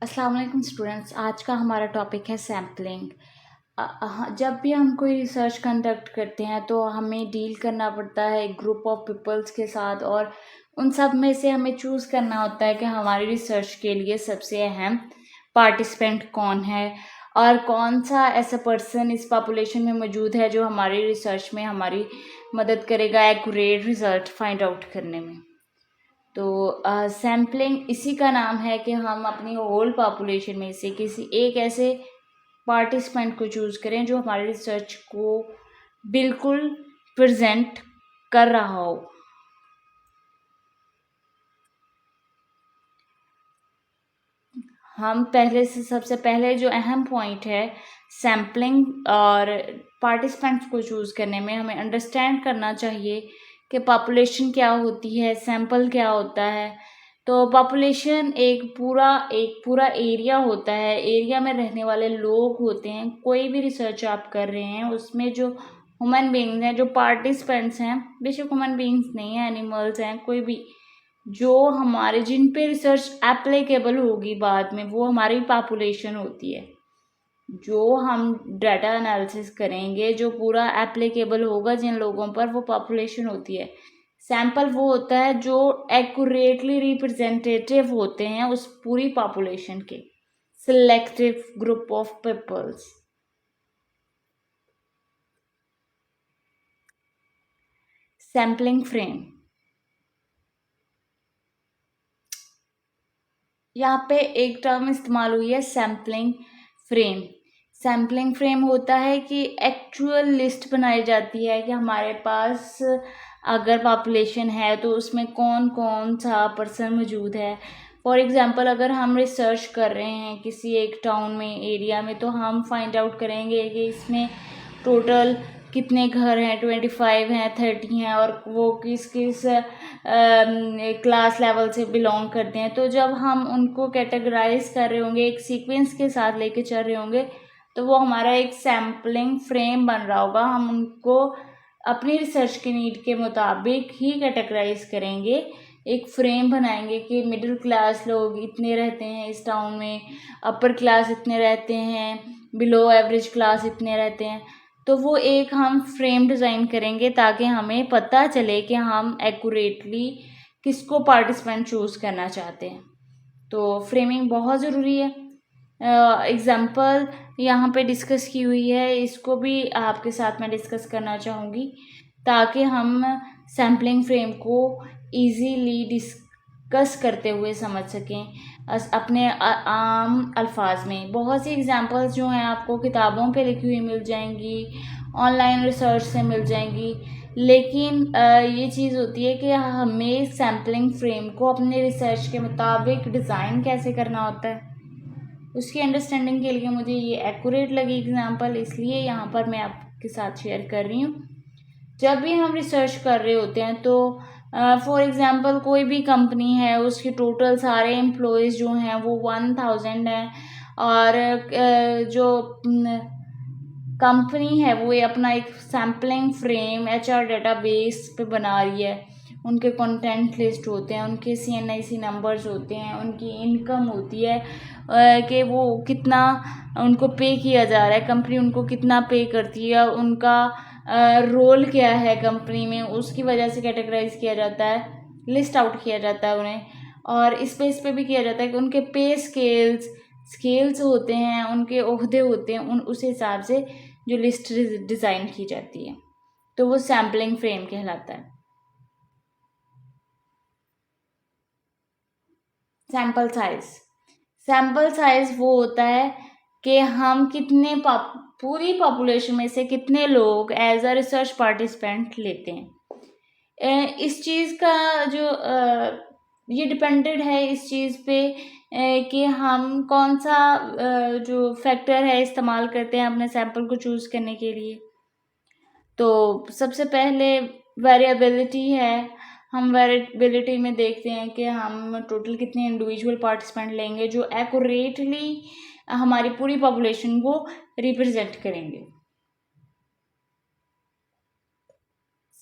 अस्सलाम वालेकुम स्टूडेंट्स। आज का हमारा टॉपिक है सैम्पलिंग। जब भी हम कोई रिसर्च कंडक्ट करते हैं तो हमें डील करना पड़ता है एक ग्रुप ऑफ पीपल्स के साथ, और उन सब में से हमें चूज़ करना होता है कि हमारी रिसर्च के लिए सबसे अहम पार्टिसिपेंट कौन है और कौन सा ऐसा पर्सन इस पॉपुलेशन में मौजूद है जो हमारी रिसर्च में हमारी मदद करेगा एक्यूरेट रिजल्ट फाइंड आउट करने में। तो सैम्पलिंग इसी का नाम है कि हम अपनी होल पॉपुलेशन में से किसी एक ऐसे पार्टिसिपेंट को चूज़ करें जो हमारे रिसर्च को बिल्कुल प्रेजेंट कर रहा हो। हम पहले से सबसे पहले जो अहम पॉइंट है सैम्पलिंग और पार्टिसिपेंट्स को चूज़ करने में, हमें अंडरस्टैंड करना चाहिए कि पॉपुलेशन क्या होती है, सैम्पल क्या होता है। तो पॉपुलेशन एक पूरा एरिया होता है, एरिया में रहने वाले लोग होते हैं। कोई भी रिसर्च आप कर रहे हैं उसमें जो ह्यूमन बींग्स हैं, जो पार्टिसिपेंट्स हैं, बेशक ह्यूमन बींग्स नहीं है, एनिमल्स हैं, कोई भी जो हमारे जिन पे रिसर्च एप्लीकेबल होगी बाद में, वो हमारी पॉपुलेशन होती है। जो हम डाटा एनालिसिस करेंगे, जो पूरा एप्लीकेबल होगा जिन लोगों पर, वो पॉपुलेशन होती है। सैंपल वो होता है जो एक्यूरेटली रिप्रेजेंटेटिव होते हैं उस पूरी पॉपुलेशन के, selective group of peoples. Sampling frame, यहाँ पे एक टर्म इस्तेमाल हुई है सैम्पलिंग फ्रेम। सैम्पलिंग फ्रेम होता है कि एक्चुअल लिस्ट बनाई जाती है कि हमारे पास अगर पॉपुलेशन है तो उसमें कौन कौन सा पर्सन मौजूद है। फॉर एग्जांपल, अगर हम रिसर्च कर रहे हैं किसी एक टाउन में, एरिया में, तो हम फाइंड आउट करेंगे कि इसमें टोटल कितने घर हैं, 25 हैं, 30 हैं, और वो किस किस क्लास लेवल से बिलोंग करते हैं। तो जब हम उनको कैटेगराइज कर रहे होंगे, एक सीक्वेंस के साथ लेके चल रहे होंगे, तो वो हमारा एक सैम्पलिंग फ्रेम बन रहा होगा। हम उनको अपनी रिसर्च की नीड के मुताबिक ही कैटेगराइज करेंगे, एक फ्रेम बनाएंगे कि मिडिल क्लास लोग इतने रहते हैं इस टाउन में, अपर क्लास इतने रहते हैं, बिलो एवरेज क्लास इतने रहते हैं। तो वो एक हम फ्रेम डिज़ाइन करेंगे ताकि हमें पता चले कि हम एक्यूरेटली किसको पार्टिसिपेंट चूज़ करना चाहते हैं। तो फ्रेमिंग बहुत ज़रूरी है। एग्ज़ाम्पल यहाँ पे डिस्कस की हुई है, इसको भी आपके साथ मैं डिस्कस करना चाहूँगी ताकि हम सैम्पलिंग फ्रेम को इजीली डिस्कस करते हुए समझ सकें अपने आम अल्फाज में। बहुत सी एग्जांपल्स जो हैं आपको किताबों पे लिखी हुई मिल जाएंगी, ऑनलाइन रिसर्च से मिल जाएंगी, लेकिन ये चीज़ होती है कि हमें सैम्पलिंग फ्रेम को अपने रिसर्च के मुताबिक डिज़ाइन कैसे करना होता है, उसकी अंडरस्टैंडिंग के लिए मुझे ये एक्यूरेट लगी एग्जांपल, इसलिए यहाँ पर मैं आपके साथ शेयर कर रही हूँ। जब भी हम रिसर्च कर रहे होते हैं तो फॉर एग्जांपल कोई भी कंपनी है, उसके टोटल सारे एम्प्लॉयज़ जो हैं वो 1000 हैं, और जो कंपनी है वो ये अपना एक सैम्पलिंग फ्रेम HR डेटाबेस पे बना रही है। उनके कंटेंट लिस्ट होते हैं, उनके CNIC नंबर्स होते हैं, उनकी इनकम होती है कि वो कितना उनको पे किया जा रहा है, कंपनी उनको कितना पे करती है, उनका रोल क्या है कंपनी में, उसकी वजह से कैटेगराइज किया जाता है, लिस्ट आउट किया जाता है उन्हें। और इस पे भी किया जाता है कि उनके पे स्केल्स होते हैं, उनके ओहदे होते हैं, उस हिसाब से जो लिस्ट डिज़ाइन की जाती है, तो वो सैम्पलिंग फ्रेम कहलाता है। सैम्पल साइज वो होता है कि हम कितने पूरी पॉपुलेशन में से कितने लोग एज अ रिसर्च पार्टिसिपेंट लेते हैं। इस चीज़ का जो ये डिपेंडेड है इस चीज़ पे कि हम कौन सा जो फैक्टर है इस्तेमाल करते हैं अपने सैंपल को चूज़ करने के लिए। तो सबसे पहले वेरिएबिलिटी है। हम वेरिएबिलिटी में देखते हैं कि हम टोटल कितने इंडिविजुअल पार्टिसिपेंट लेंगे जो एक्यूरेटली हमारी पूरी पॉपुलेशन को रिप्रेजेंट करेंगे।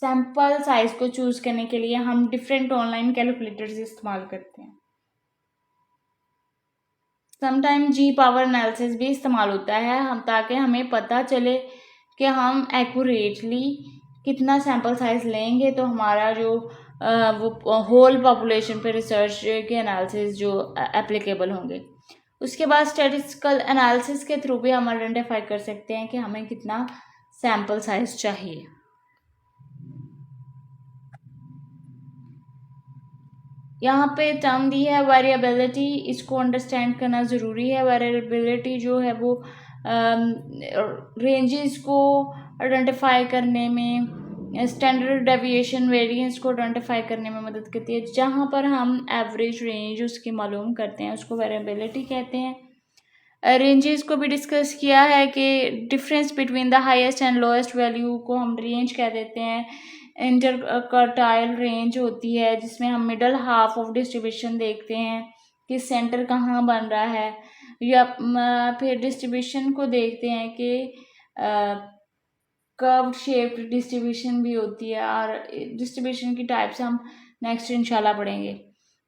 सैंपल साइज को चूज़ करने के लिए हम डिफरेंट ऑनलाइन कैलकुलेटर्स इस्तेमाल करते हैं। समटाइम जी पावर एनालिसिस भी इस्तेमाल होता है हम ताकि हमें पता चले कि हम एक्यूरेटली कितना सैम्पल साइज लेंगे तो हमारा जो वो होल पॉपुलेशन पे रिसर्च के एनालिसिस जो एप्लीकेबल होंगे। उसके बाद स्टैटिस्टिकल एनालिसिस के थ्रू भी हम आइडेंटिफाई कर सकते हैं कि हमें कितना सैम्पल साइज चाहिए। यहाँ पे टर्म दी है वेरिएबिलिटी, इसको अंडरस्टैंड करना ज़रूरी है। वेरिएबिलिटी जो है वो रेंजेस को आइडेंटिफाई करने में, स्टैंडर्ड डेविएशन वेरिएंस को आइडेंटिफाई करने में मदद करती है। जहाँ पर हम एवरेज रेंज उसकी मालूम करते हैं उसको वेरिएबिलिटी कहते हैं। रेंजेस को भी डिस्कस किया है कि difference between the highest and lowest value को हम रेंज कह देते हैं। इंटरक्वार्टाइल रेंज होती है जिसमें हम मिडल हाफ ऑफ डिस्ट्रीब्यूशन देखते हैं कि सेंटर कहाँ बन रहा है, या फिर डिस्ट्रीब्यूशन को देखते हैं कि कर्व्ड शेप्ड डिस्ट्रीब्यूशन भी होती है, और डिस्ट्रीब्यूशन की टाइप्स हम नेक्स्ट इंशाल्लाह पढ़ेंगे।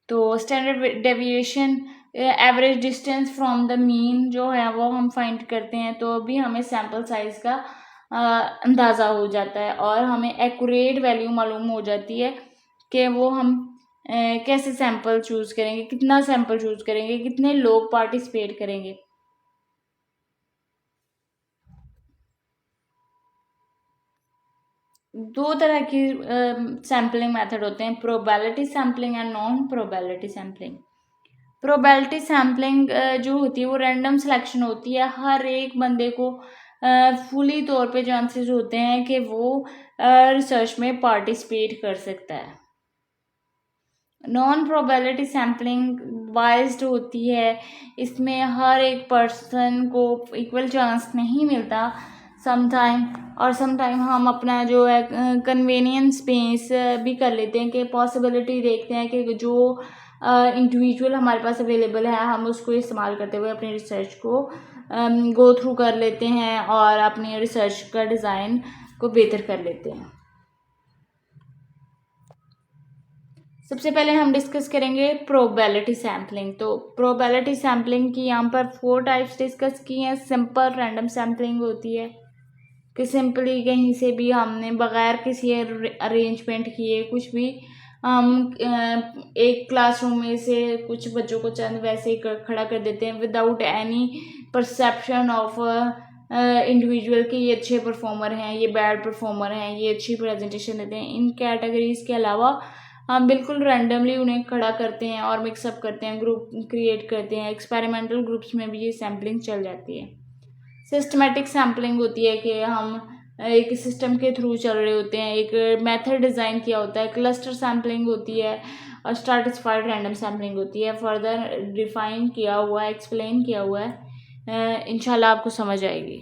तो standard deviation, average distance from the mean जो है वो हम फाइंड करते हैं तो भी हमें सैम्पल साइज का अंदाज़ा हो जाता है और हमें एक्यूरेट वैल्यू मालूम हो जाती है कि वो हम कैसे सैंपल चूज़ करेंगे, कितना सैंपल चूज़ करेंगे, कितने लोग पार्टिसिपेट करेंगे। दो तरह की सैम्पलिंग मेथड होते हैं, probability sampling and non probability sampling. Probability sampling जो होती है वो रैंडम सिलेक्शन होती है। हर एक बंदे को फुली तौर पे चांसेस होते हैं कि वो रिसर्च में पार्टिसिपेट कर सकता है। नॉन प्रोबेबिलिटी सैम्पलिंग बाइस्ड होती है, इसमें हर एक पर्सन को इक्वल चांस नहीं मिलता समटाइम हम अपना जो है कन्वीनियंस बेस भी कर लेते हैं कि पॉसिबिलिटी देखते हैं कि जो इंडिविजुअल हमारे पास अवेलेबल है हम उसको इस्तेमाल करते हुए अपनी रिसर्च को गो थ्रू कर लेते हैं और अपनी रिसर्च का डिज़ाइन को बेहतर कर लेते हैं। सबसे पहले हम डिस्कस करेंगे प्रोबेबिलिटी सैम्पलिंग। तो प्रोबेबिलिटी सैम्पलिंग की यहाँ पर 4 टाइप्स डिस्कस की हैं। सिंपल रैंडम सैम्पलिंग होती है कि सिंपली कहीं से भी हमने बगैर किसी अरेंजमेंट किए कुछ भी हम एक क्लासरूम में से कुछ बच्चों को चंद वैसे ही खड़ा कर देते हैं without any perception of individual कि ये अच्छे परफॉर्मर हैं, ये बैड परफॉर्मर हैं, ये अच्छी प्रेजेंटेशन देते हैं। इन कैटेगरीज के अलावा हम बिल्कुल रैंडमली उन्हें खड़ा करते हैं और मिक्सअप करते हैं, ग्रुप क्रिएट करते हैं। एक्सपेरिमेंटल ग्रुप्स में भी ये सैम्पलिंग चल जाती है। सिस्टमेटिक सैम्पलिंग होती है कि हम एक सिस्टम के थ्रू चल रहे होते हैं, एक मेथड डिज़ाइन किया होता है। क्लस्टर सैम्पलिंग होती है और स्ट्रैटिफाइड रैंडम सैम्पलिंग होती है। फर्दर डिफाइन किया हुआ है, एक्सप्लेन किया हुआ है, इंशाल्लाह आपको समझ आएगी।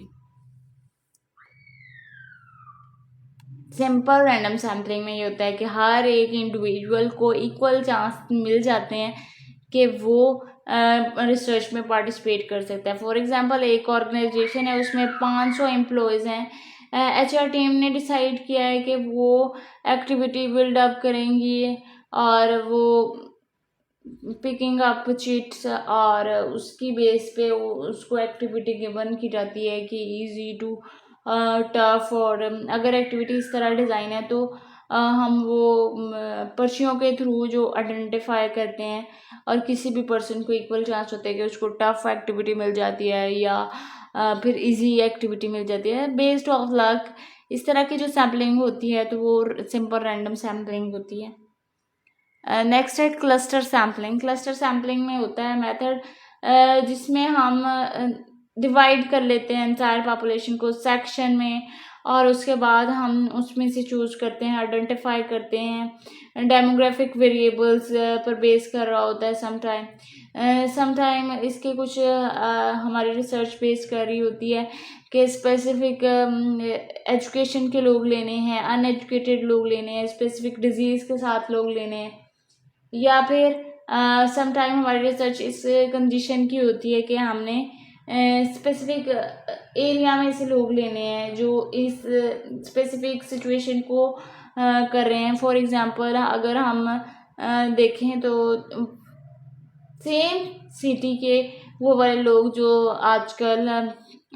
सिंपल रैंडम सैम्पलिंग में ये होता है कि हर एक इंडिविजुअल को इक्वल चांस मिल जाते हैं कि वो रिसर्च में पार्टिसिपेट कर सकता है। फॉर एग्जांपल एक ऑर्गेनाइजेशन है उसमें 500 एम्प्लॉयज़ हैं। एचआर टीम ने डिसाइड किया है कि वो एक्टिविटी बिल्डअप करेंगी और वो पिकिंग अप चिट्स और उसकी बेस पे उसको एक्टिविटी गिवन की जाती है कि इजी टू टफ। और अगर एक्टिविटी इस तरह डिज़ाइन है तो हम वो पर्चियों के थ्रू जो आइडेंटिफाई करते हैं और किसी भी पर्सन को इक्वल चांस होता है कि उसको टफ एक्टिविटी मिल जाती है या फिर इजी एक्टिविटी मिल जाती है बेस्ड ऑफ लक। इस तरह की जो सैम्पलिंग होती है तो वो सिंपल रैंडम सैम्पलिंग होती है। नेक्स्ट है क्लस्टर सैम्पलिंग। क्लस्टर सैम्पलिंग में होता है मेथड जिसमें हम डिवाइड कर लेते हैं एंटायर पॉपुलेशन को सेक्शन में और उसके बाद हम उसमें से चूज़ करते हैं, आइडेंटिफाई करते हैं। डेमोग्राफिक वेरिएबल्स पर बेस कर रहा होता है समटाइम इसके कुछ हमारी रिसर्च बेस कर रही होती है कि स्पेसिफिक एजुकेशन के लोग लेने हैं, अनएजुकेटेड लोग लेने हैं, स्पेसिफिक डिजीज़ के साथ लोग लेने हैं, या फिर समटाइम हमारी रिसर्च इस कंडीशन की होती है कि हमने स्पेसिफिक एरिया में से लोग लेने हैं जो इस स्पेसिफिक सिचुएशन को कर रहे हैं। फॉर एग्जांपल अगर हम देखें तो सेम सिटी के वो वाले लोग जो आजकल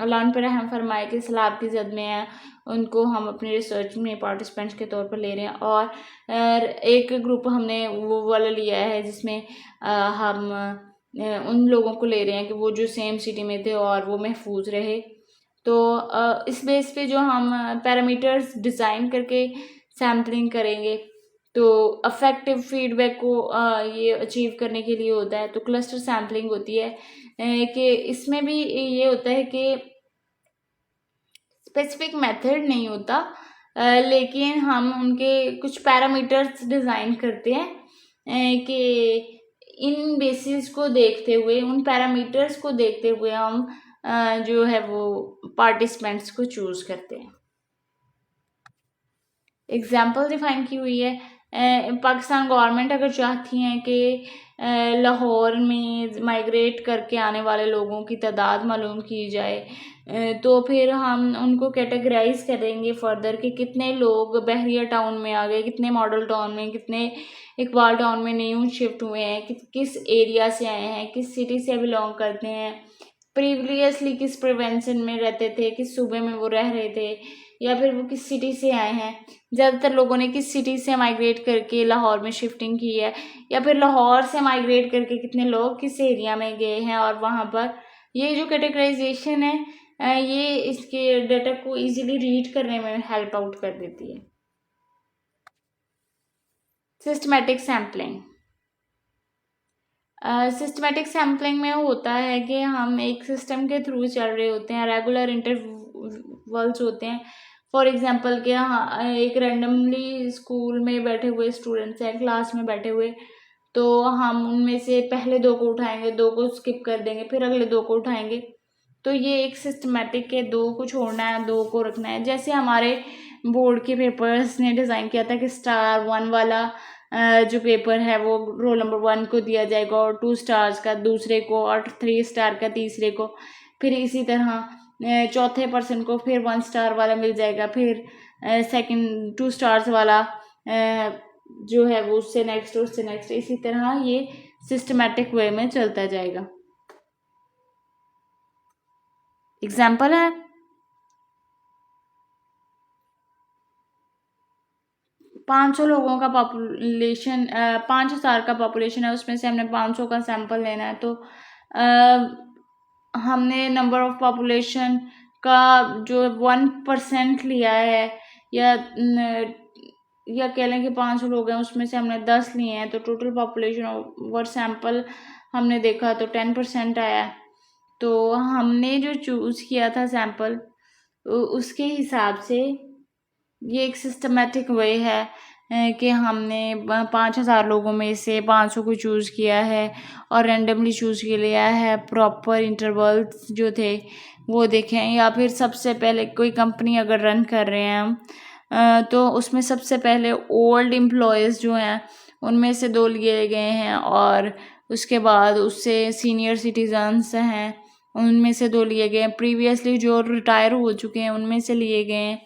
अलान पर रहम फरमाए के सलाब की जद में हैं, उनको हम अपनी रिसर्च में पार्टिसिपेंट्स के तौर पर ले रहे हैं। और एक ग्रुप हमने वो वाला लिया है जिसमें हम उन लोगों को ले रहे हैं कि वो जो सेम सिटी में थे और वो महफूज रहे। तो इस बेस पे जो हम पैरामीटर्स डिज़ाइन करके सैम्पलिंग करेंगे, तो अफेक्टिव फीडबैक को ये अचीव करने के लिए होता है। तो क्लस्टर सैम्पलिंग होती है कि इसमें भी ये होता है कि स्पेसिफिक मेथड नहीं होता, लेकिन हम उनके कुछ पैरामीटर्स डिज़ाइन करते हैं कि इन बेसिस को देखते हुए, उन पैरामीटर्स को देखते हुए हम जो है वो पार्टिसिपेंट्स को चूज़ करते हैं। एग्जाम्पल डिफाइन की हुई है। पाकिस्तान गवर्नमेंट अगर चाहती हैं कि लाहौर में माइग्रेट करके आने वाले लोगों की तादाद मालूम की जाए, तो फिर हम उनको कैटेगराइज करेंगे फर्दर कि कितने लोग बहरिया टाउन में आ गए, कितने मॉडल टाउन में, कितने इकबाल टाउन में न्यू शिफ्ट हुए हैं, किस एरिया से आए हैं, किस सिटी से बिलोंग करते हैं, प्रीवियसली किस प्रिवेंशन में रहते थे, किस सूबे में वो रह रहे थे, या फिर वो किस सिटी से आए हैं। ज़्यादातर लोगों ने किस सिटी से माइग्रेट करके लाहौर में शिफ्टिंग की है, या फिर लाहौर से माइग्रेट करके कितने लोग किस एरिया में गए हैं और वहाँ पर। ये जो कैटेगराइजेशन है ये इसके डाटा को इजीली रीड करने में हेल्प आउट कर देती है। Systematic sampling. सिस्टमैटिक सैम्पलिंग में होता है कि हम एक सिस्टम के थ्रू चल रहे होते हैं, रेगुलर इंटरवल्स होते हैं। फॉर एग्जांपल कि हाँ, एक रैंडमली स्कूल में बैठे हुए स्टूडेंट्स हैं, क्लास में बैठे हुए, तो हम उनमें से पहले 2 को उठाएंगे, 2 को स्किप कर देंगे, फिर अगले 2 को उठाएंगे। तो ये एक सिस्टमैटिक है, 2 को छोड़ना है, 2 को रखना है। जैसे हमारे बोर्ड के पेपर्स ने डिज़ाइन किया था कि स्टार 1 वाला जो पेपर है वो रोल नंबर 1 को दिया जाएगा, और 2 स्टार्स का दूसरे को, और 3 स्टार का तीसरे को। फिर इसी तरह चौथे पर्सन को फिर 1 स्टार वाला मिल जाएगा, फिर सेकंड 2 स्टार्स वाला जो है वो उससे नेक्स्ट, उससे नेक्स्ट, इसी तरह ये सिस्टमैटिक वे में चलता जाएगा। एग्जाम्पल है 500 लोगों का पॉपुलेशन, 5000 का पॉपुलेशन है, उसमें से हमने 500 का सैंपल लेना है। तो हमने नंबर ऑफ पॉपुलेशन का जो 1% लिया है, या कह लें कि 500 लोग हैं, उसमें से हमने 10 लिए हैं, तो टोटल पॉपुलेशन ओवर सैंपल हमने देखा तो 10% आया। तो हमने जो चूज़ किया था सैंपल, उसके हिसाब से ये एक सिस्टमेटिक वे है कि हमने 5000 लोगों में से 500 को चूज़ किया है और रैंडमली चूज़ किया लिया है। प्रॉपर इंटरवल्स जो थे वो देखें, या फिर सबसे पहले कोई कंपनी अगर रन कर रहे हैं हम, तो उसमें सबसे पहले ओल्ड एम्प्लॉयज़ जो हैं उनमें से 2 लिए गए हैं, और उसके बाद उससे सीनियर सिटीजन्स हैं उनमें से 2 लिए गए हैं, प्रीवियसली जो रिटायर हो चुके हैं उनमें से लिए गए हैं।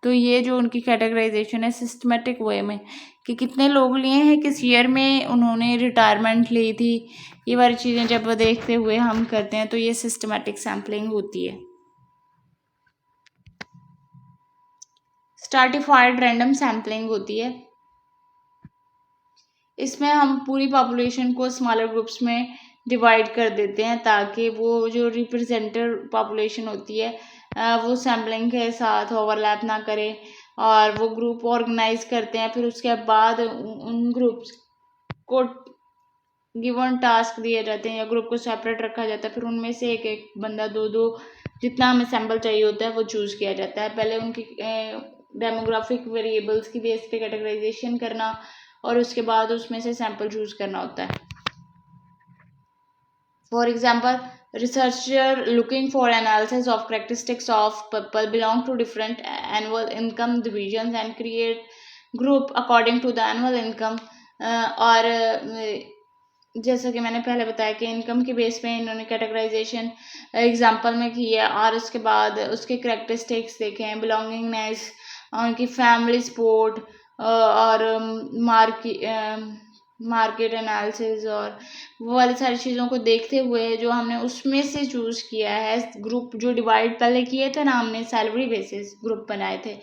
तो ये जो उनकी कैटेगराइजेशन है सिस्टमेटिक वे में कि कितने लोग लिए हैं, किस ईयर में उन्होंने रिटायरमेंट ली थी, ये वाली चीज़ें जब देखते हुए हम करते हैं तो ये सिस्टमेटिक सैम्पलिंग होती है। स्ट्रैटिफाइड रैंडम सैम्पलिंग होती है। इसमें हम पूरी पॉपुलेशन को स्मॉलर ग्रुप्स में डिवाइड कर देते हैं ताकि वो जो रिप्रेजेंटेटिव पॉपुलेशन होती है वो सैम्पलिंग के साथ ओवरलैप ना करे, और वो ग्रुप ऑर्गेनाइज करते हैं। फिर उसके बाद उन ग्रुप्स को गिवन टास्क दिए जाते हैं या ग्रुप को सेपरेट रखा जाता है। फिर उनमें से एक एक बंदा 2-2 जितना हमें सैम्पल चाहिए होता है वो चूज़ किया जाता है। पहले उनकी डेमोग्राफिक वेरिएबल्स की बेस पे कैटेगराइजेशन करना, और उसके बाद उसमें से सैंपल चूज करना होता है। For example, researcher looking for analysis of characteristics of people belong to different annual income divisions and create group according to the annual income. और जैसा कि मैंने पहले बताया कि इनकम के बेस पे इन्होंने कैटेगराइजेशन एग्जाम्पल में की है, और उसके बाद उसके करैक्टरिस्टिक्स देखे हैं, बिलोंगिंगनेस, उनकी फैमिली सपोर्ट, और मार्केट एनालिसिस और वो वाली सारी चीज़ों को देखते हुए जो हमने उसमें से चूज़ किया है ग्रुप, जो डिवाइड पहले किए थे ना हमने सैलरी बेसिस ग्रुप बनाए थे,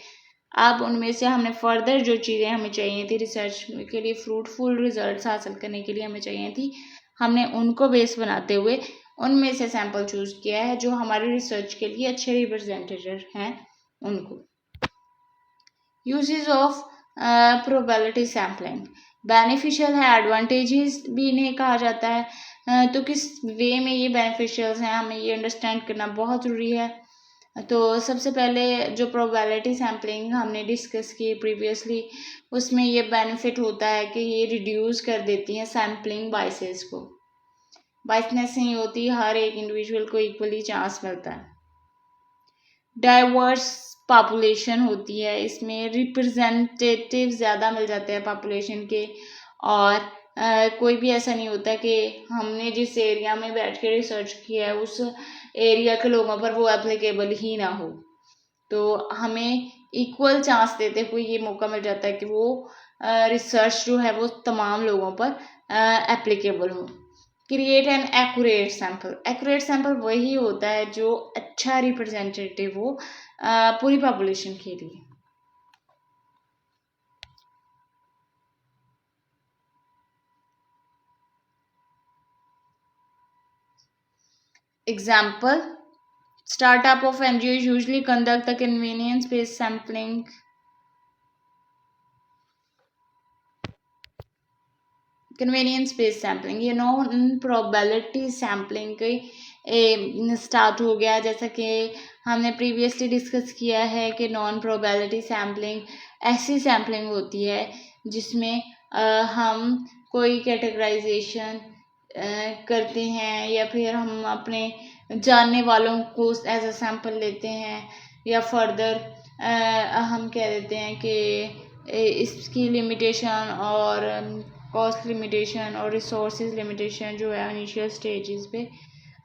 अब उनमें से हमने फर्दर जो चीज़ें हमें चाहिए थी रिसर्च के लिए, फ्रूटफुल रिजल्ट्स हासिल करने के लिए हमें चाहिए थी, हमने उनको बेस बनाते हुए उनमें से सैंपल चूज़ किया है जो हमारे रिसर्च के लिए अच्छे रिप्रेजेंटेटिव हैं उनको। Uses of probability sampling beneficial है, एडवांटेजेस भी इन्हें कहा जाता है। तो किस वे में ये बेनिफिशियल्स हैं हमें ये अंडरस्टैंड करना बहुत ज़रूरी है। तो सबसे पहले जो प्रोबेबिलिटी सैम्पलिंग हमने डिस्कस की प्रीवियसली, उसमें ये बेनिफिट होता है कि ये रिड्यूस कर देती हैं सैम्पलिंग बाइसेस को। बाइसनेस नहीं होती, हर एक इंडिविजुअल को इक्वली चांस मिलता है। डाइवर्स पॉपुलेशन होती है, इसमें रिप्रेजेंटेटिव ज़्यादा मिल जाते हैं पॉपुलेशन के, और कोई भी ऐसा नहीं होता कि हमने जिस एरिया में बैठ के रिसर्च किया है उस एरिया के लोगों पर वो एप्लीकेबल ही ना हो। तो हमें इक्वल चांस देते हुए ये मौका मिल जाता है कि वो रिसर्च जो है वो तमाम लोगों पर एप्लीकेबल हो। Create an accurate sample, accurate sample वही होता है जो अच्छा रिप्रेजेंटेटिव हो पूरी पॉपुलेशन के लिए। Example, startup of NGOs usually conduct the convenience-based sampling. Convenience based sampling, ये नॉन प्रोबेबिलिटी सैम्पलिंग के स्टार्ट हो गया। जैसा कि हमने प्रीवियसली डिस्कस किया है कि नॉन प्रोबेबिलिटी सैम्पलिंग ऐसी सैम्पलिंग होती है जिसमें हम कोई कैटेगराइजेशन करते हैं या फिर हम अपने जानने वालों को एज अ सैम्पल लेते हैं, या फर्दर हम कह देते हैं कि इसकी लिमिटेशन और कॉस्ट लिमिटेशन और रिसोर्सेज लिमिटेशन जो है इनिशियल स्टेजेस पे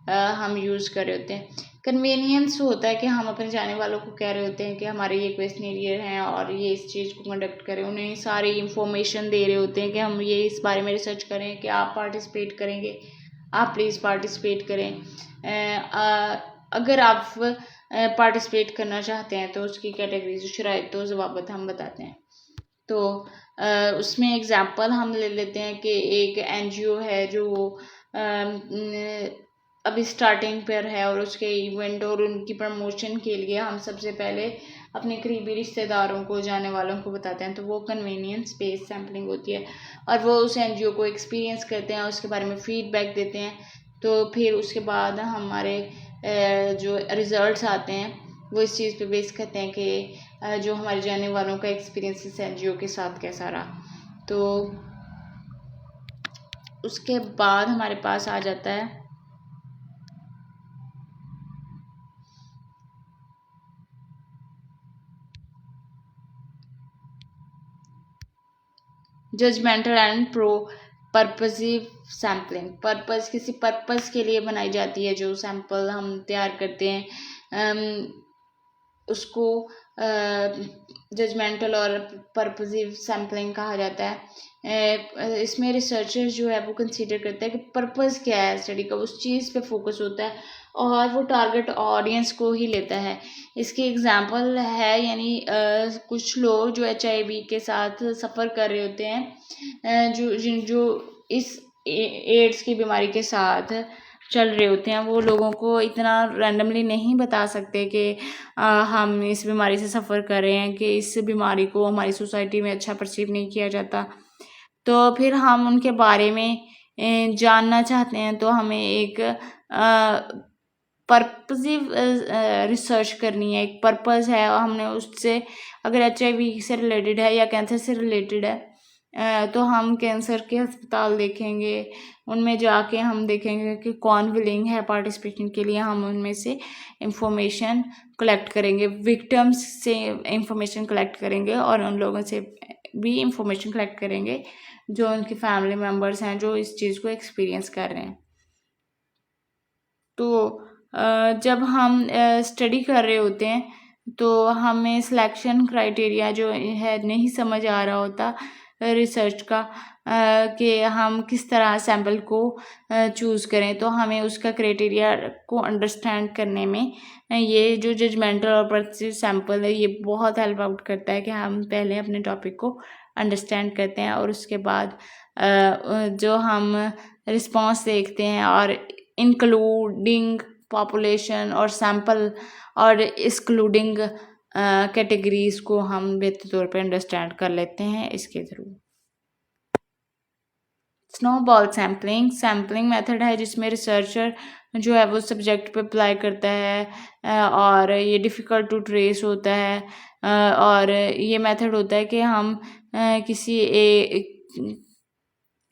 हम यूज़ कर रहे होते हैं। कन्वीनियंस होता है कि हम अपने जाने वालों को कह रहे होते हैं कि हमारे ये क्वेश्चनियर हैं और ये इस चीज़ को कंडक्ट करें, उन्हें सारी इंफॉर्मेशन दे रहे होते हैं कि हम ये इस बारे में रिसर्च करें कि आप पार्टिसिपेट करेंगे, आप प्लीज़ पार्टिसिपेट करें। अगर आप पार्टिसिपेट करना चाहते हैं तो उसकी कैटेगरीज शराइत तो ज़वाबित हम बताते हैं। तो उसमें एग्जांपल हम ले लेते हैं कि एक एनजीओ है जो अभी स्टार्टिंग पर है और उसके इवेंट और उनकी प्रमोशन के लिए हम सबसे पहले अपने करीबी रिश्तेदारों को, जाने वालों को बताते हैं, तो वो कन्वीनियंस बेस्ड सैम्पलिंग होती है। और वो उस एनजीओ को एक्सपीरियंस करते हैं, उसके बारे में फीडबैक देते हैं, तो फिर उसके बाद हमारे जो रिजल्ट्स आते हैं वो इस चीज़ पे बेस करते हैं कि जो हमारे जाने वालों का एक्सपीरियंस इस एनजीओ के साथ कैसा रहा। तो उसके बाद हमारे पास आ जाता है judgemental and pro purposive sampling. Purpose किसी पर्पस के लिए बनाई जाती है जो सैंपल हम तैयार करते हैं, उसको जजमेंटल और पर्पसिव सैम्पलिंग कहा जाता है। इसमें रिसर्चर जो है वो कंसीडर करता है कि पर्पस क्या है स्टडी का, उस चीज़ पे फोकस होता है और वो टारगेट ऑडियंस को ही लेता है। इसकी एग्जांपल है यानी कुछ लोग जो HIV के साथ सफ़र कर रहे होते हैं, जो इस एड्स की बीमारी के साथ चल रहे होते हैं, वो लोगों को इतना रैंडमली नहीं बता सकते कि हम इस बीमारी से सफ़र कर रहे हैं, कि इस बीमारी को हमारी सोसाइटी में अच्छा परसीव नहीं किया जाता। तो फिर हम उनके बारे में जानना चाहते हैं, तो हमें एक पर्पसिव रिसर्च करनी है, एक पर्पस है, हमने उससे अगर HIV से रिलेटेड है या कैंसर से रिलेटेड है तो हम कैंसर के अस्पताल देखेंगे, उनमें जाके हम देखेंगे कि कौन विलिंग है पार्टिसिपेशन के लिए, हम उनमें से इंफॉर्मेशन कलेक्ट करेंगे, विक्टिम्स से इंफॉर्मेशन कलेक्ट करेंगे और उन लोगों से भी इंफॉर्मेशन कलेक्ट करेंगे जो उनकी फैमिली मेम्बर्स हैं जो इस चीज़ को एक्सपीरियंस कर रहे हैं। तो जब हम स्टडी कर रहे होते हैं तो हमें सिलेक्शन क्राइटेरिया जो है नहीं समझ आ रहा होता, रिसर्च का कि हम किस तरह सैम्पल को चूज़ करें, तो हमें उसका क्राइटेरिया को अंडरस्टैंड करने में ये जो जजमेंटल और पर्सपेक्टिव सैम्पल है ये बहुत हेल्प आउट करता है कि हम पहले अपने टॉपिक को अंडरस्टैंड करते हैं और उसके बाद जो हम रिस्पॉन्स देखते हैं और इंक्लूडिंग पॉपुलेशन और सैम्पल और एक्सक्लूडिंग कैटेगरीज को हम बेहतर तौर पे अंडरस्टैंड कर लेते हैं इसके थ्रू। स्नोबॉल सैम्पलिंग मेथड है जिसमें रिसर्चर जो है वो सब्जेक्ट पे अप्लाई करता है और ये डिफ़िकल्ट टू ट्रेस होता है और ये मेथड होता है कि हम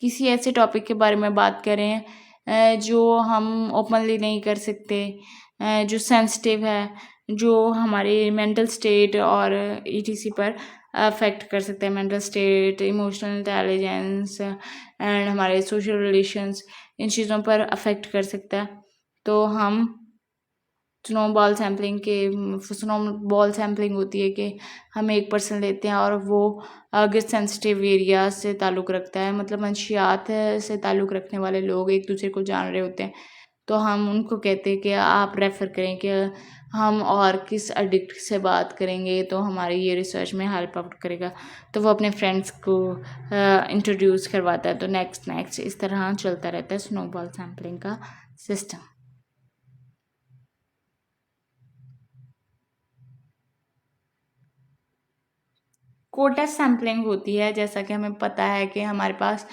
किसी ऐसे टॉपिक के बारे में बात करें जो हम ओपनली नहीं कर सकते, जो सेंसिटिव है, जो हमारे मेंटल स्टेट और ईटीसी पर अफेक्ट कर सकते हैं। Mental state, emotional intelligence and हमारे सोशल रिलेशंस, इन चीज़ों पर अफेक्ट कर सकता है। तो हम स्नोबॉल सैम्पलिंग होती है कि हम एक पर्सन लेते हैं और वो अगर सेंसिटिव एरिया से ताल्लुक़ रखता है, मतलब मंशियात से ताल्लुक़ रखने वाले लोग एक दूसरे को जान रहे होते हैं, तो हम उनको कहते हैं कि आप रेफ़र करें कि हम और किस एडिक्ट से बात करेंगे तो हमारी ये रिसर्च में हेल्प आउट करेगा। तो वो अपने फ्रेंड्स को इंट्रोड्यूस करवाता है। तो नेक्स्ट इस तरह चलता रहता है स्नोबॉल सैम्पलिंग का सिस्टम। कोटा सैम्पलिंग होती है, जैसा कि हमें पता है कि हमारे पास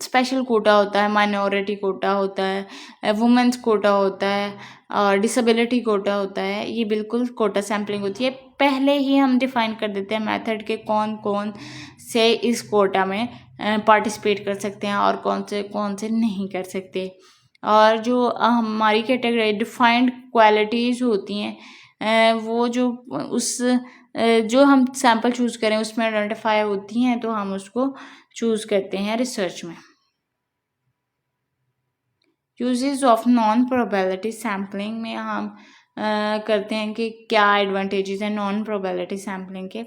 स्पेशल कोटा होता है, माइनॉरिटी कोटा होता है, वुमेंस कोटा होता है और डिसेबिलिटी कोटा होता है। ये बिल्कुल कोटा सैम्पलिंग होती है। पहले ही हम डिफ़ाइन कर देते हैं मेथड के कौन से इस कोटा में पार्टिसिपेट कर सकते हैं और कौन से नहीं कर सकते। और जो हमारी कैटेगरी डिफाइंड क्वालिटीज़ होती हैं वो जो हम सैम्पल चूज़ करें उसमें आइडेंटिफाई होती हैं, तो हम उसको चूज़ करते हैं रिसर्च में। Uses of non probability sampling में हम करते हैं कि क्या एडवांटेजेस हैं नॉन प्रोबेबिलिटी सैम्पलिंग के।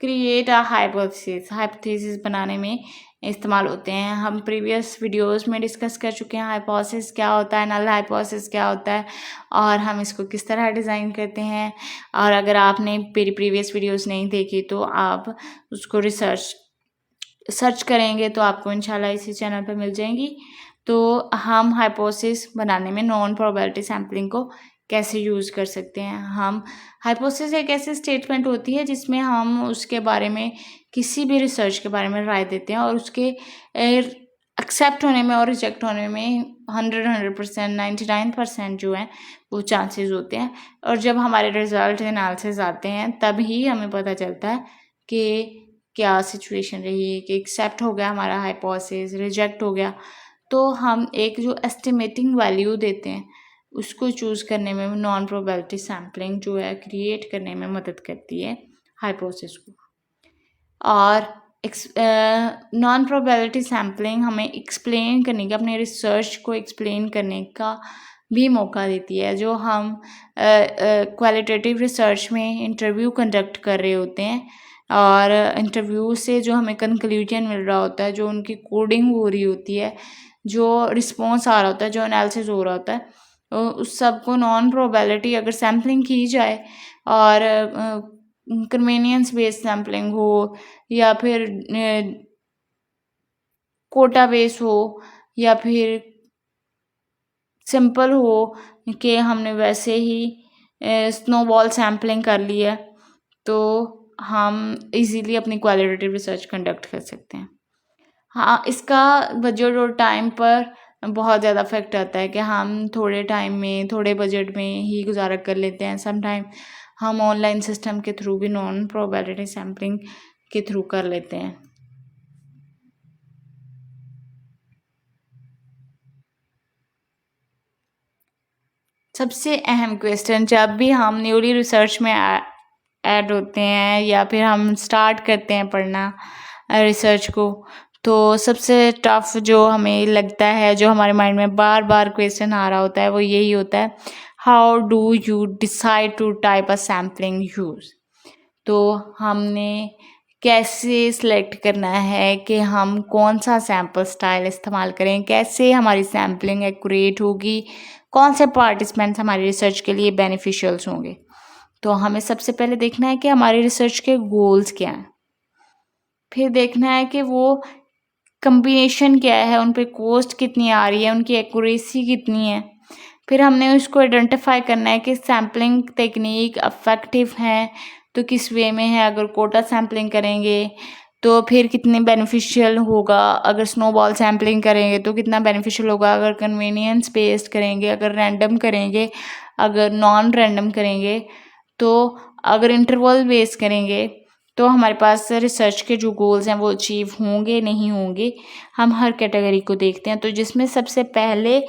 क्रिएट अ हाइपोथेसिस बनाने में इस्तेमाल होते हैं। हम प्रीवियस वीडियोस में डिस्कस कर चुके हैं हाइपोथेसिस क्या होता है, नल हाइपोथेसिस क्या होता है और हम इसको किस तरह डिज़ाइन करते हैं। और अगर आपने मेरी प्रीवियस वीडियोस नहीं देखी तो आप उसको सर्च करेंगे तो आपको इंशाल्लाह इसी चैनल पर मिल जाएंगी। तो हम हाइपोथेसिस बनाने में नॉन प्रोबेबिलिटी सैम्पलिंग को कैसे यूज़ कर सकते हैं। हम हाइपोथेसिस एक ऐसी स्टेटमेंट होती है जिसमें हम उसके बारे में किसी भी रिसर्च के बारे में राय देते हैं और उसके एक्सेप्ट होने में और रिजेक्ट होने में 100% 99% जो है वो चांसेस होते हैं। और जब हमारे रिजल्ट एनालिसिस आते हैं तभी हमें पता चलता है कि क्या सिचुएशन रही, कि एक्सेप्ट हो गया हमारा हाइपोथेसिस, रिजेक्ट हो गया। तो हम एक जो एस्टिमेटिंग वैल्यू देते हैं उसको चूज़ करने में नॉन प्रोबेबिलिटी सैम्पलिंग जो है क्रिएट करने में मदद करती है हाइपोथेसिस को। और नॉन प्रोबेबिलिटी सैम्पलिंग हमें एक्सप्लेन करने का, अपने रिसर्च को एक्सप्लेन करने का भी मौका देती है। जो हम क्वालिटेटिव रिसर्च में इंटरव्यू कंडक्ट कर रहे होते हैं और इंटरव्यू से जो हमें कंक्लूजन मिल रहा होता है, जो उनकी कोडिंग हो रही होती है, जो रिस्पॉन्स आ रहा होता है, जो एनालिसिस हो रहा होता है, उस सब को नॉन प्रोबेबिलिटी अगर सैम्पलिंग की जाए और कन्वीनियंस बेस्ड सैम्पलिंग हो या फिर कोटा बेस हो या फिर सिंपल हो कि हमने वैसे ही स्नोबॉल सैम्पलिंग कर ली है, तो हम इजीली अपनी क्वालिटेटिव रिसर्च कंडक्ट कर सकते हैं। हाँ, इसका बजट और टाइम पर बहुत ज़्यादा इफेक्ट आता है कि हम थोड़े टाइम में, थोड़े बजट में ही गुजारा कर लेते हैं। समटाइम हम ऑनलाइन सिस्टम के थ्रू भी नॉन प्रोबेबिलिटी सैम्पलिंग के थ्रू कर लेते हैं। सबसे अहम क्वेश्चन जब भी हम न्यूली रिसर्च में ऐड होते हैं या फिर हम स्टार्ट करते हैं पढ़ना रिसर्च को, तो सबसे टफ जो हमें लगता है, जो हमारे माइंड में बार बार क्वेश्चन आ रहा होता है, वो यही होता है, how do you decide to type a sampling use. तो हमने कैसे सिलेक्ट करना है कि हम कौन सा सैम्पल स्टाइल इस्तेमाल करें, कैसे हमारी सैम्पलिंग एक्यूरेट होगी, कौन से पार्टिसिपेंट्स हमारी रिसर्च के लिए बेनिफिशियल्स होंगे। तो हमें सबसे पहले देखना है कि हमारी रिसर्च के गोल्स क्या हैं, फिर देखना है कि वो कम्बिनेशन क्या है, उन पे कॉस्ट कितनी आ रही है, उनकी एक्यूरेसी कितनी है। फिर हमने उसको आइडेंटिफाई करना है कि सैम्पलिंग टेक्निक अफेक्टिव है तो किस वे में है। अगर कोटा सैम्पलिंग करेंगे तो फिर कितने बेनिफिशियल होगा, अगर स्नोबॉल सैम्पलिंग करेंगे तो कितना बेनिफिशियल होगा, अगर कन्वीनियंस बेस्ड करेंगे, अगर रैंडम करेंगे, अगर नॉन रैंडम करेंगे, तो अगर इंटरवल बेस्ड करेंगे तो हमारे पास रिसर्च के जो गोल्स हैं वो अचीव होंगे नहीं होंगे। हम हर कैटेगरी को देखते हैं, तो जिसमें सबसे पहले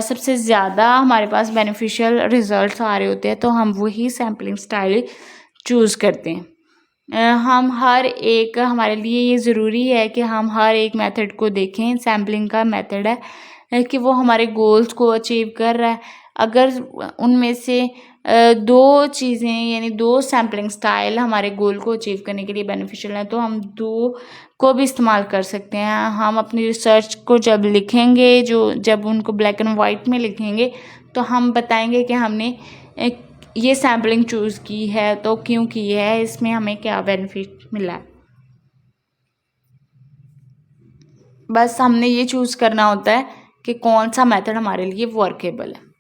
सबसे ज़्यादा हमारे पास बेनिफिशियल रिजल्ट्स आ रहे होते हैं तो हम वही सैम्पलिंग स्टाइल चूज़ करते हैं। हम हर एक, हमारे लिए ये ज़रूरी है कि हम हर एक मेथड को देखें। सैम्पलिंग का मेथड है कि वो हमारे गोल्स को अचीव कर रहा है। अगर उनमें से दो चीज़ें यानी दो सैम्पलिंग स्टाइल हमारे गोल को अचीव करने के लिए बेनिफिशियल हैं तो हम दो को भी इस्तेमाल कर सकते हैं। हम अपनी रिसर्च को जब लिखेंगे, जब उनको ब्लैक एंड वाइट में लिखेंगे तो हम बताएंगे कि हमने ये सैम्पलिंग चूज़ की है तो क्यों की है, इसमें हमें क्या बेनिफिट मिला है। बस हमने ये चूज़ करना होता है कि कौन सा मेथड हमारे लिए वर्केबल है।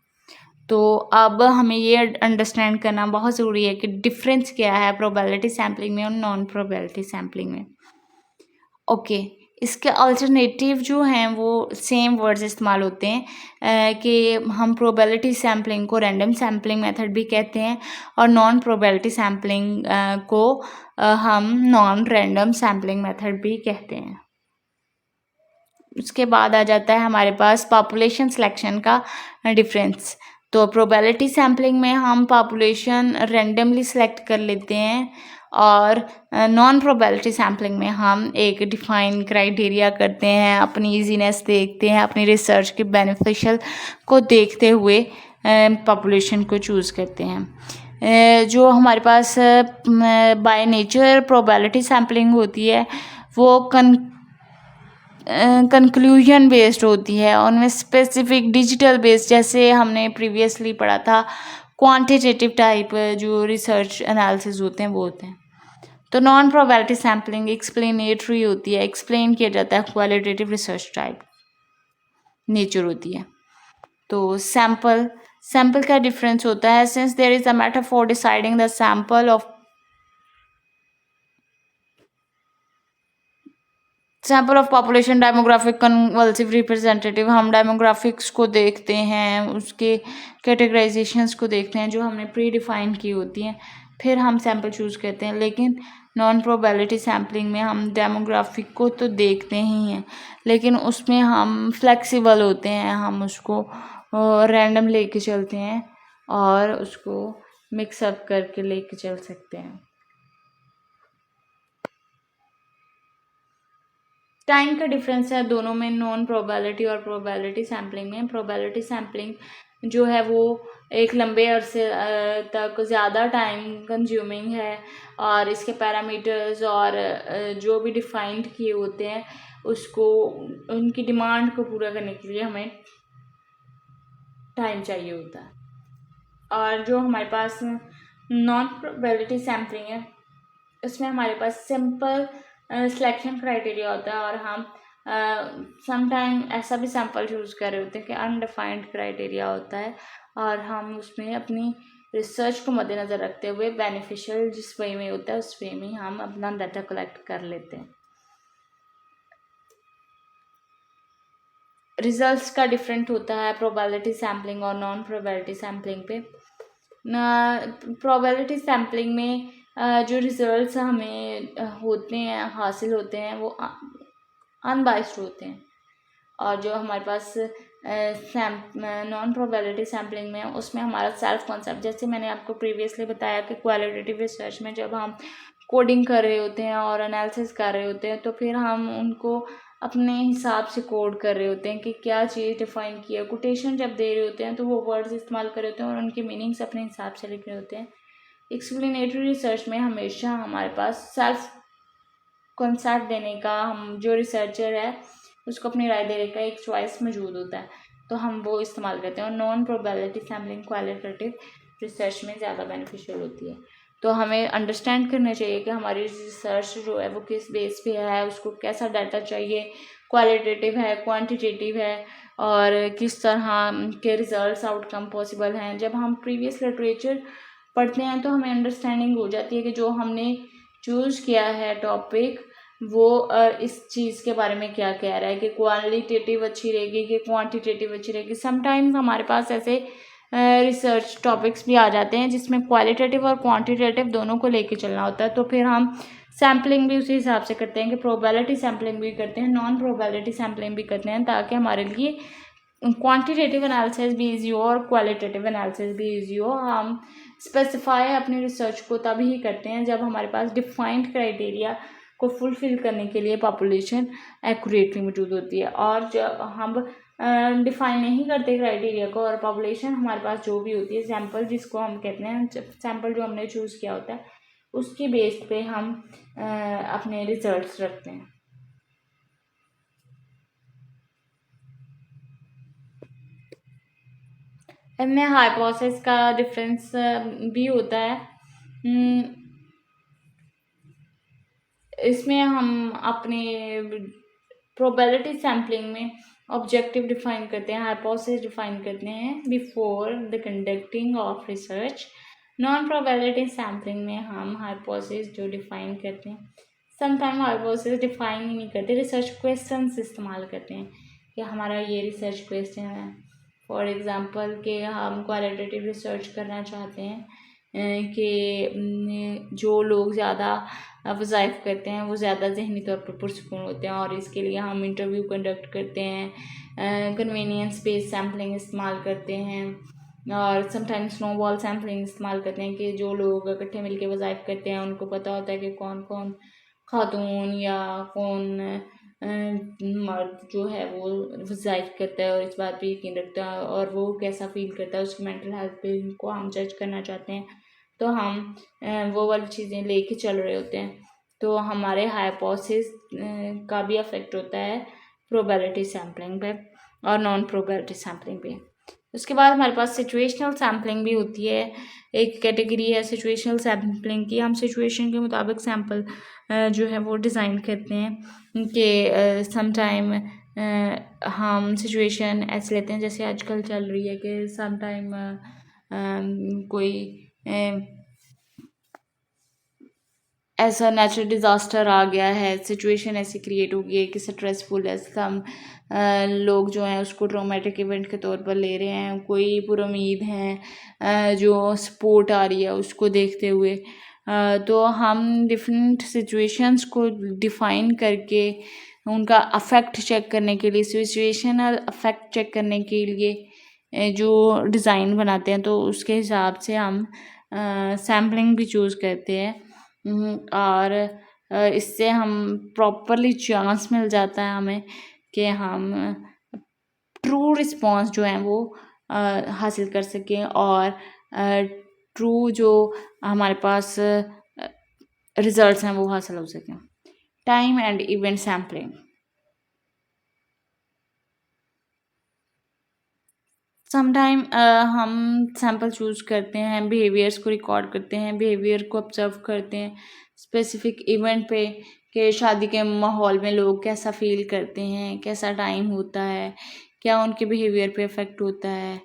तो अब हमें ये अंडरस्टैंड करना बहुत ज़रूरी है कि डिफरेंस क्या है प्रोबेबिलिटी सैम्पलिंग में और नॉन प्रोबेबिलिटी सैम्पलिंग में। ओके, इसके अल्टरनेटिव जो हैं वो सेम वर्ड्स इस्तेमाल होते हैं कि हम प्रोबेबिलिटी सैम्पलिंग को रैंडम सैम्पलिंग मेथड भी कहते हैं और नॉन प्रोबेबिलिटी सैम्पलिंग को हम नॉन रैंडम सैम्पलिंग मेथड भी कहते हैं। उसके बाद आ जाता है हमारे पास पॉपुलेशन सिलेक्शन का डिफरेंस। तो प्रोबेबिलिटी सैम्पलिंग में हम पॉपुलेशन रैंडमली सिलेक्ट कर लेते हैं और नॉन प्रोबेबिलिटी सैम्पलिंग में हम एक डिफाइन क्राइटेरिया करते हैं, अपनी इजीनेस देखते हैं, अपनी रिसर्च के बेनिफिशियल को देखते हुए पॉपुलेशन को चूज़ करते हैं। जो हमारे पास बाय नेचर प्रोबेबिलिटी सैम्पलिंग होती है वो कंक्लूजन बेस्ड होती है, उनमें स्पेसिफिक डिजिटल बेस्ड, जैसे हमने प्रीवियसली पढ़ा था क्वांटिटेटिव टाइप जो रिसर्च एनालिसिस होते हैं वो होते हैं। तो नॉन प्रोबेबिलिटी सैम्पलिंग एक्सप्लेनेटरी होती है, एक्सप्लेन किया जाता है, क्वालिटेटिव रिसर्च टाइप नेचर होती है। तो सैम्पल का डिफरेंस होता है, since there is a metaphor deciding the sample of population demographic convulsive representative. हम डेमोग्राफिक्स को देखते हैं, उसके कैटेगराइजेशंस को देखते हैं जो हमने प्री डिफाइन की होती हैं, फिर हम सैम्पल चूज़ करते हैं। लेकिन नॉन प्रोबेबिलिटी सैम्पलिंग में हम डेमोग्राफिक को तो देखते ही हैं लेकिन उसमें हम फ्लेक्सिबल होते हैं, हम उसको रैंडम लेके चलते हैं और उसको मिक्सअप करके लेके चल सकते हैं। टाइम का डिफरेंस है दोनों में, नॉन प्रोबेबिलिटी और प्रोबेबिलिटी सैम्पलिंग में। प्रोबेबिलिटी सैम्पलिंग जो है वो एक लंबे अरसे तक ज़्यादा टाइम कंज्यूमिंग है और इसके पैरामीटर्स और जो भी डिफाइंड किए होते हैं उसको, उनकी डिमांड को पूरा करने के लिए हमें टाइम चाहिए होता है। और जो हमारे पास नॉन प्रोबेबिलिटी सैम्पलिंग है उसमें हमारे पास सिंपल सिलेक्शन क्राइटेरिया होता है और हम समटाइम ऐसा भी सैम्पल चूज़ कर रहे होते हैं कि अनडिफाइंड क्राइटेरिया होता है और हम उसमें अपनी रिसर्च को मद्देनज़र रखते हुए बेनिफिशियल जिस वे में होता है उस वे में हम अपना डाटा कलेक्ट कर लेते हैं। रिजल्ट्स का डिफरेंट होता है प्रोबेबिलिटी सैम्पलिंग और नॉन प्रोबेबिलिटी सैम्पलिंग पे। प्रोबेबिलिटी सैम्पलिंग में जो रिजल्ट्स हमें होते हैं, हासिल होते हैं, वो अनबाइस्ड होते हैं और जो हमारे पास नॉन प्रोबेबिलिटी सैम्पलिंग में उसमें हमारा सेल्फ कॉन्सेप्ट, जैसे मैंने आपको प्रीवियसली बताया कि क्वालिटेटिव रिसर्च में जब हम कोडिंग कर रहे होते हैं और एनालिसिस कर रहे होते हैं तो फिर हम उनको अपने हिसाब से कोड कर रहे होते हैं कि क्या चीज़ डिफाइन किया। कोटेशन जब दे रहे होते हैं तो वो वर्ड्स इस्तेमाल कर रहे होते हैं और उनके मीनिंग्स अपने हिसाब से लिख रहे होते हैं। एक्सप्लेनेटरी रिसर्च में हमेशा हमारे पास सेल्फ कंसेप्ट देने का, हम जो रिसर्चर है उसको अपनी राय देने का एक चॉइस मौजूद होता है, तो हम वो इस्तेमाल करते हैं। और non probability sampling qualitative research में ज़्यादा बेनिफिशियल होती है। तो हमें अंडरस्टैंड करना चाहिए कि हमारी रिसर्च जो है वो किस बेस पे है, उसको कैसा डाटा चाहिए, क्वालिटेटिव है, क्वांटिटेटिव है, और किस तरह के रिजल्ट्स आउटकम पॉसिबल हैं। जब हम प्रीवियस लिटरेचर पढ़ते हैं तो हमें अंडरस्टैंडिंग हो जाती है कि जो हमने चूज़ किया है टॉपिक वो इस चीज़ के बारे में क्या कह रहा है, कि क्वालिटेटिव अच्छी रहेगी कि क्वांटिटेटिव अच्छी रहेगी। समटाइम्स हमारे पास ऐसे रिसर्च टॉपिक्स भी आ जाते हैं जिसमें क्वालिटेटिव और क्वांटिटेटिव दोनों को लेके चलना होता है, तो फिर हम सैम्पलिंग भी उसी हिसाब से करते हैं कि प्रोबेबिलिटी सैम्पलिंग भी करते हैं, नॉन प्रोबेबिलिटी सैम्पलिंग भी करते हैं, ताकि हमारे लिए क्वांटिटेटिव एनालिसिस भी ईजी हो और क्वालिटेटिव एनालिसिस भी ईजी हो। हम स्पेसिफाई अपनी रिसर्च को तभी ही करते हैं जब हमारे पास डिफाइंड क्राइटेरिया को फुलफिल करने के लिए पॉपुलेशन एक्यूरेटली मौजूद होती है। और जब हम डिफाइन नहीं करते क्राइटेरिया को और पॉपुलेशन हमारे पास जो भी होती है, सैम्पल जिसको हम कहते हैं, सैम्पल जो हमने चूज़ किया होता है उसकी बेस पे हम अपने रिजल्ट्स रखते हैं। इनमें हाइपोथेसिस का डिफरेंस भी होता है। इसमें हम अपने प्रोबेबिलिटी सैम्पलिंग में ऑब्जेक्टिव डिफाइन करते हैं, हाइपोथेसिस डिफाइन करते हैं before the conducting of research. Non probability sampling में हम हाइपोथेसिस जो डिफाइन करते हैं, समटाइम हाइपोथेसिस डिफाइन ही नहीं करते, रिसर्च क्वेश्चंस इस्तेमाल करते हैं कि हमारा ये रिसर्च क्वेश्चन है। फॉर एग्ज़ाम्पल कि हम क्वालिटेटिव रिसर्च करना चाहते हैं कि जो लोग ज़्यादा वज़ाइफ करते हैं वो ज़्यादा ज़हनी तौर पर पुरसकून होते हैं, और इसके लिए हम इंटरव्यू कंडक्ट करते हैं, कन्वीनियंस बेस्ड सैम्पलिंग इस्तेमाल करते हैं, और समटाइम्स स्नोबॉल सैम्पलिंग इस्तेमाल करते हैं कि जो लोग इकट्ठे मिलके वज़ाइफ करते हैं उनको पता होता है कि कौन कौन खातून या कौन मर्द जो है वो वज़ाइफ करता है और इस बात पे यकीन रखता है और वो कैसा फील करता है, उसकी मेंटल हेल्थ पे को हम जज करना चाहते हैं, तो हम वो वाली चीज़ें लेके चल रहे होते हैं। तो हमारे हाइपोथेसिस का भी अफेक्ट होता है प्रोबेबिलिटी सैम्पलिंग पे और नॉन प्रोबेबिलिटी सैम्पलिंग पे। उसके बाद हमारे पास सिचुएशनल सैम्पलिंग भी होती है। एक कैटेगरी है सिचुएशनल सैम्पलिंग की। हम सिचुएशन के मुताबिक सैम्पल जो है वो डिज़ाइन करते हैं कि समटाइम हम सिचुएशन ऐसे लेते हैं जैसे आजकल चल रही है कि समटाइम कोई ऐसा नेचुरल डिज़ास्टर आ गया है, सिचुएशन ऐसी क्रिएट हो गई है कि स्ट्रेसफुल है, सब लोग जो हैं उसको ट्रॉमेटिक इवेंट के तौर पर ले रहे हैं, कोई पुरुमीद हैं जो सपोर्ट आ रही है उसको देखते हुए। तो हम डिफरेंट सिचुएशंस को डिफ़ाइन करके उनका अफेक्ट चेक करने के लिए, सिचुएशनल अफेक्ट चेक करने के लिए जो डिज़ाइन बनाते हैं, तो उसके हिसाब से हम सैम्पलिंग भी चूज़ करते हैं। और इससे हम प्रॉपरली चांस मिल जाता है हमें कि हम ट्रू रिस्पॉन्स जो हैं वो हासिल कर सकें और ट्रू जो हमारे पास रिजल्ट्स हैं वो हासिल हो सकें। Time and event sampling. Sometime हम सैम्पल चूज़ करते हैं, बिहेवियर्स को रिकॉर्ड करते हैं, बिहेवियर को ऑब्जर्व करते हैं स्पेसिफिक इवेंट पे कि शादी के माहौल में लोग कैसा फील करते हैं, कैसा टाइम होता है, क्या उनके बिहेवियर पे इफ़ेक्ट होता है,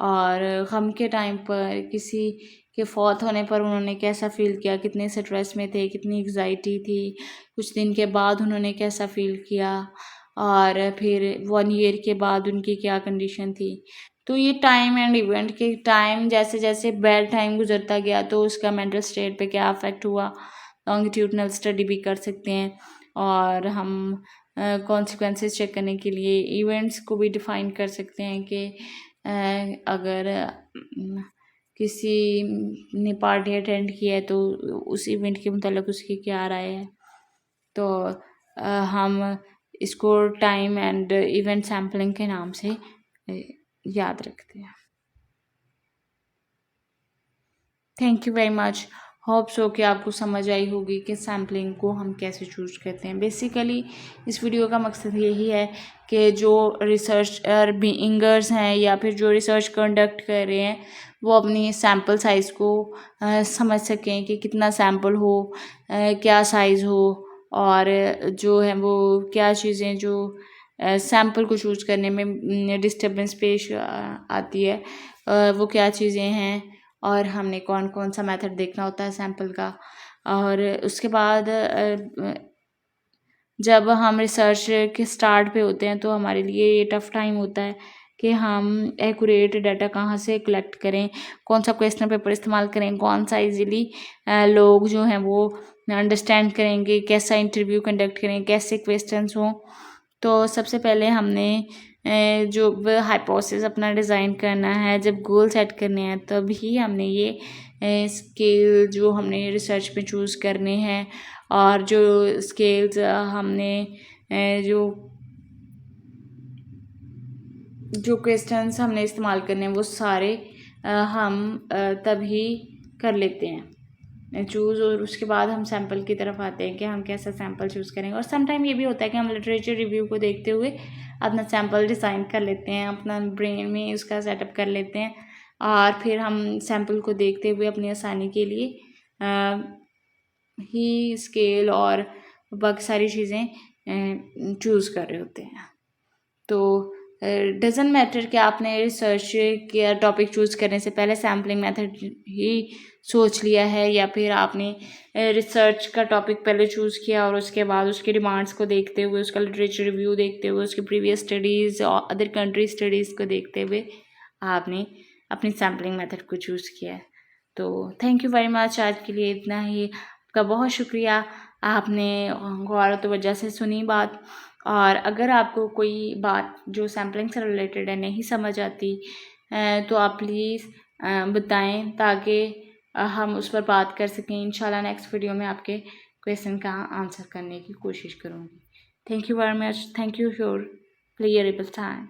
और गम के टाइम पर किसी के फौत होने पर उन्होंने कैसा फ़ील किया, कितने स्ट्रेस में थे, कितनी एग्ज़ाइटी थी, कुछ दिन के बाद उन्होंने कैसा फ़ील किया, और फिर 1 ईयर के बाद उनकी क्या कंडीशन थी। तो ये टाइम एंड इवेंट के टाइम जैसे जैसे बैड टाइम गुजरता गया तो उसका मेंटल स्टेट पे क्या अफेक्ट हुआ, लॉन्गिट्यूडनल स्टडी भी कर सकते हैं। और हम कॉन्सिक्वेंसेस चेक करने के लिए इवेंट्स को भी डिफ़ाइन कर सकते हैं कि अगर किसी ने पार्टी अटेंड की है तो उस इवेंट के मुतालिक उसकी क्या राय है। तो हम इसको टाइम एंड इवेंट सैम्पलिंग के नाम से याद रखते हैं। Thank you very much. Hope so कि आपको समझ आई होगी कि सैम्पलिंग को हम कैसे चूज़ करते हैं। बेसिकली इस वीडियो का मकसद यही है कि जो रिसर्चर बीइंगर्स हैं या फिर जो रिसर्च कंडक्ट कर रहे हैं वो अपनी सैम्पल साइज़ को समझ सकें कि कितना सैम्पल हो, क्या साइज़ हो, और जो है वो क्या चीज़ें जो सैम्पल को चूज़ करने में डिस्टर्बेंस पेश आती है, वो क्या चीज़ें हैं, और हमने कौन कौन सा मेथड देखना होता है सैम्पल का। और उसके बाद जब हम रिसर्च के स्टार्ट पे होते हैं तो हमारे लिए ये टफ़ टाइम होता है कि हम एक्यूरेट डाटा कहाँ से कलेक्ट करें, कौन सा क्वेश्चन पेपर इस्तेमाल करें, कौन सा इजीली लोग जो हैं वो अंडरस्टैंड करेंगे, कैसा इंटरव्यू कंडक्ट करें, कैसे क्वेश्चंस हों। तो सबसे पहले हमने जो हाइपोथेसिस अपना डिज़ाइन करना है, जब गोल सेट करने हैं तभी हमने ये स्केल जो हमने रिसर्च में चूज़ करने हैं, और जो स्केल्स हमने जो क्वेश्चंस हमने इस्तेमाल करने हैं वो सारे हम तभी कर लेते हैं चूज़, और उसके बाद हम सैम्पल की तरफ आते हैं कि हम कैसा सैम्पल चूज़ करेंगे। और सम टाइम ये भी होता है कि हम लिटरेचर रिव्यू को देखते हुए अपना सैम्पल डिज़ाइन कर लेते हैं, अपना ब्रेन में उसका सेटअप कर लेते हैं, और फिर हम सैम्पल को देखते हुए अपनी आसानी के लिए ही स्केल और बाकी सारी चीज़ें चूज़ कर रहे होते हैं। तो डज़न्ट मैटर कि आपने रिसर्च के टॉपिक चूज़ करने से पहले सैम्पलिंग मेथड ही सोच लिया है, या फिर आपने रिसर्च का टॉपिक पहले चूज़ किया और उसके बाद उसके डिमांड्स को देखते हुए, उसका लिटरेचर रिव्यू देखते हुए, उसकी प्रीवियस स्टडीज़ और अदर कंट्री स्टडीज़ को देखते हुए आपने अपनी सैम्पलिंग मेथड को चूज़ किया है। तो थैंक यू वेरी मच, आज के लिए इतना ही। आपका बहुत शुक्रिया, आपने गौर और तवज्जो से सुनी बात। और अगर आपको कोई बात जो सैम्पलिंग से रिलेटेड है नहीं समझ आती तो आप प्लीज़ बताएं, ताकि हम उस पर बात कर सकें। इंशाल्लाह नेक्स्ट वीडियो में आपके क्वेश्चन का आंसर करने की कोशिश करूँगी। Thank you very much, thank you for क्लियरेबल टाइम।